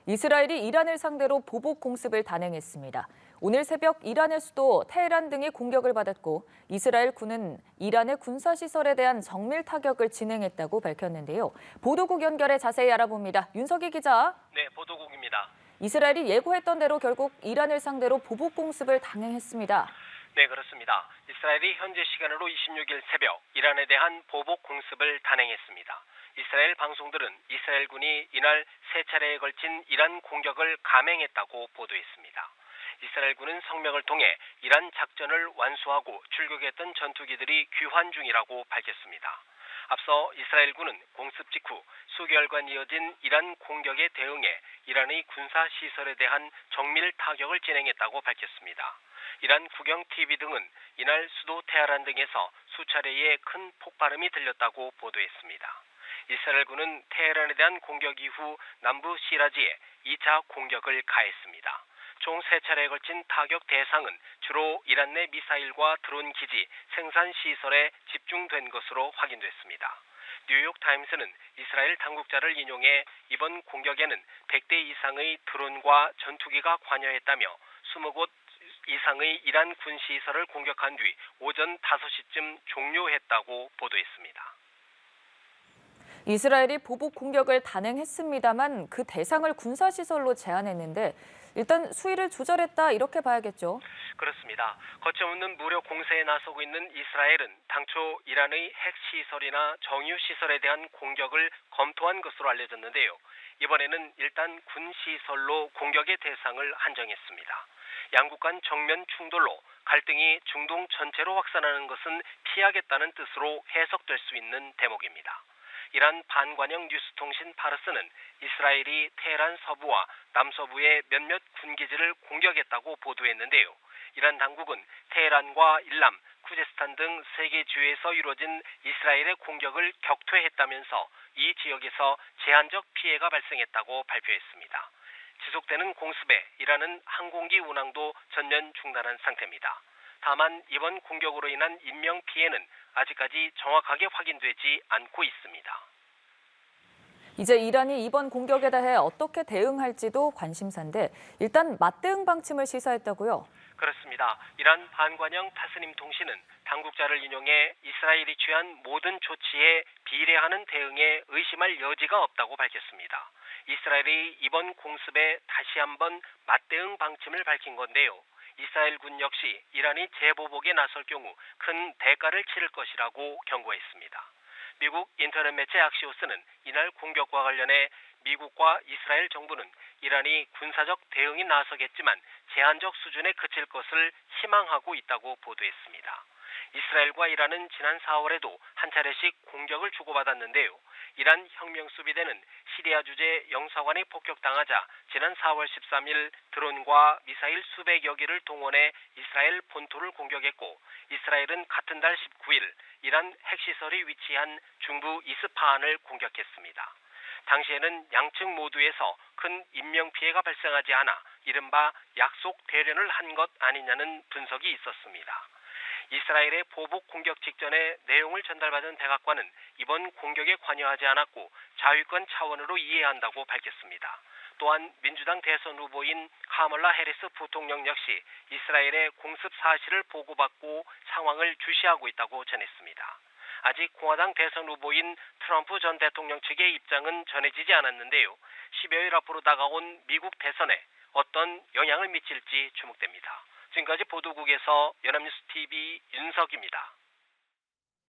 이스라엘이 이란을 상대로 보복 공습을 단행했습니다. 오늘 새벽 이란의 수도 테헤란 등이 공격을 받았고 이스라엘 군은 이란의 군사시설에 대한 정밀 타격을 진행했다고 밝혔는데요. 보도국 연결해 자세히 알아봅니다. 윤석희 기자. 네, 보도국입니다. 이스라엘이 예고했던 대로 결국 이란을 상대로 보복 공습을 단행했습니다. 네, 그렇습니다. 이스라엘이 현재 시간으로 26일 새벽 이란에 대한 보복 공습을 단행했습니다. 이스라엘 방송들은 이스라엘군이 이날 세 차례에 걸친 이란 공격을 감행했다고 보도했습니다. 이스라엘군은 성명을 통해 이란 작전을 완수하고 출격했던 전투기들이 귀환 중이라고 밝혔습니다. 앞서 이스라엘군은 공습 직후 수개월간 이어진 이란 공격에 대응해 이란의 군사시설에 대한 정밀 타격을 진행했다고 밝혔습니다. 이란 국영 TV 등은 이날 수도 테헤란 등에서 수차례의 큰 폭발음이 들렸다고 보도했습니다. 이스라엘군은 테헤란에 대한 공격 이후 남부 시라지에 2차 공격을 가했습니다. 총 3차례에 걸친 타격 대상은 주로 이란 내 미사일과 드론 기지, 생산 시설에 집중된 것으로 확인됐습니다. 뉴욕 타임스는 이스라엘 당국자를 인용해 이번 공격에는 100대 이상의 드론과 전투기가 관여했다며 20곳 이상의 이란 군시설을 공격한 뒤 오전 5시쯤 종료했다고 보도했습니다. 이스라엘이 보복 공격을 단행했습니다만 그 대상을 군사시설로 제한했는데 일단 수위를 조절했다 이렇게 봐야겠죠. 그렇습니다. 거침없는 무력 공세에 나서고 있는 이스라엘은 당초 이란의 핵시설이나 정유시설에 대한 공격을 검토한 것으로 알려졌는데요. 이번에는 일단 군시설로 공격의 대상을 한정했습니다. 양국 간 정면 충돌로 갈등이 중동 전체로 확산하는 것은 피하겠다는 뜻으로 해석될 수 있는 대목입니다. 이란 반관영 뉴스통신 파르스는 이스라엘이 테헤란 서부와 남서부의 몇몇 군기지를 공격했다고 보도했는데요. 이란 당국은 테헤란과 일람, 쿠제스탄 등 3개 주에서 이루어진 이스라엘의 공격을 격퇴했다면서 이 지역에서 제한적 피해가 발생했다고 발표했습니다. 지속되는 공습에 이란은 항공기 운항도 전면 중단한 상태입니다. 다만 이번 공격으로 인한 인명 피해는 아직까지 정확하게 확인되지 않고 있습니다. 이제 이란이 이번 공격에 대해 어떻게 대응할지도 관심사인데 일단 맞대응 방침을 시사했다고요? 그렇습니다. 이란 반관영 타스님 통신은 당국자를 인용해 이스라엘이 취한 모든 조치에 비례하는 대응에 의심할 여지가 없다고 밝혔습니다. 이스라엘이 이번 공습에 다시 한번 맞대응 방침을 밝힌 건데요. 이스라엘군 역시 이란이 재보복에 나설 경우 큰 대가를 치를 것이라고 경고했습니다. 미국 인터넷 매체 악시오스는 이날 공격과 관련해 미국과 이스라엘 정부는 이란이 군사적 대응에 나서겠지만 제한적 수준에 그칠 것을 희망하고 있다고 보도했습니다. 이스라엘과 이란은 지난 4월에도 한 차례씩 공격을 주고받았는데요. 이란 혁명수비대는 시리아 주재 영사관이 폭격당하자 지난 4월 13일 드론과 미사일 수백여 기를 동원해 이스라엘 본토를 공격했고 이스라엘은 같은 달 19일 이란 핵시설이 위치한 중부 이스파한을 공격했습니다. 당시에는 양측 모두에서 큰 인명피해가 발생하지 않아 이른바 약속 대련을 한 것 아니냐는 분석이 있었습니다. 이스라엘의 보복 공격 직전에 내용을 전달받은 백악관은 이번 공격에 관여하지 않았고 자위권 차원으로 이해한다고 밝혔습니다. 또한 민주당 대선 후보인 카멀라 해리스 부통령 역시 이스라엘의 공습 사실을 보고받고 상황을 주시하고 있다고 전했습니다. 아직 공화당 대선 후보인 트럼프 전 대통령 측의 입장은 전해지지 않았는데요. 10여일 앞으로 다가온 미국 대선에 어떤 영향을 미칠지 주목됩니다. 지금까지 보도국에서 연합뉴스TV 윤석입니다.